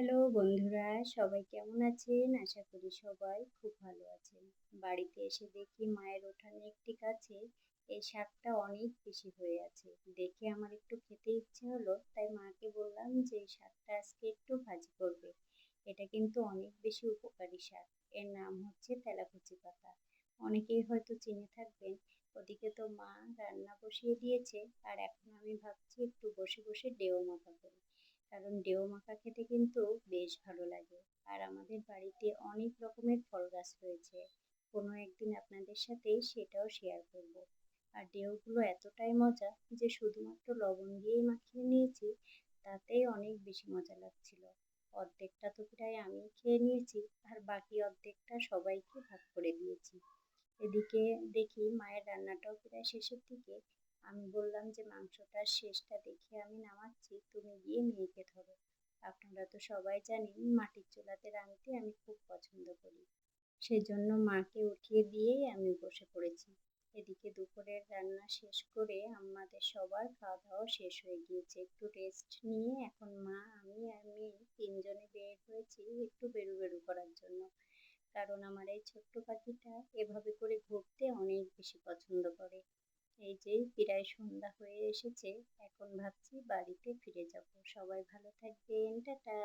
Hello বন্ধুরা, সবাই কেমন আছেন? আশা করি সবাই খুব ভালো আছেন। বাড়িতে এসে দেখি মায়ের উঠানে একটি গাছে এই শাকটা অনেক বেশি হয়ে আছে। দেখে আমার একটু খেতে ইচ্ছে হলো, তাই মাকে বললাম যে এই শাকটা আজকে একটু ভাজি করবে। এটা কিন্তু অনেক বেশি উপকারী শাক। এর নাম হচ্ছে তেলাকুচি পাতা। অনেকেই হয়তো চিনে থাকবেন। ওদিকে তো মা রান্না বসিয়ে দিয়েছে, আর এখন আমি ভাবছি একটু বসে বসে ডেও মাখা করি। কারণ ডেও মাখা খেতে কিন্তু বেশ ভালো লাগে। আর আমাদের বাড়িতে অনেক রকমের ফল গাছ রয়েছে, কোনো একদিন আপনাদের সাথে সেটাও শেয়ার করব। আর ডেউগুলো এতটাই মজা যে শুধুমাত্র লবণ দিয়েই মাখিয়ে নিয়েছি, তাতেই অনেক বেশি মজা লাগছিল। অর্ধেকটা তো প্রায় আমি খেয়ে নিয়েছি, আর বাকি অর্ধেকটা সবাইকে ভাগ করে দিয়েছি। এদিকে দেখি মায়ের রান্নাটাও প্রায় শেষের দিকে। আমি বললাম যে মাংসটার শেষটা দেখে আমি নামাচ্ছি, তুমি গিয়ে মেয়েকে ধরো। আপনারা তো সবাই জানেন মাটির চুলাতে রাঁধতে আমি খুব পছন্দ করি। সেজন্য মাকে উঠিয়ে দিয়েই আমি বসে পড়েছি। এদিকে দুপুরের রান্না শেষ করে আমাদের সবার খাওয়া দাওয়া শেষ হয়ে গিয়েছে। একটু রেস্ট নিয়ে এখন মা, আমি আর মেয়ে তিনজনে বের হয়েছি একটু বেরু বেরু করার জন্য। কারণ আমার এই ছোট্ট পাখিটা এভাবে করে ঘুরতে অনেক বেশি পছন্দ করে। এই যে প্রায় সন্ধ্যা হয়ে এসেছে, এখন ভাবছি বাড়িতে ফিরে যাব। সবাই ভালো থাকবেন, টাটা।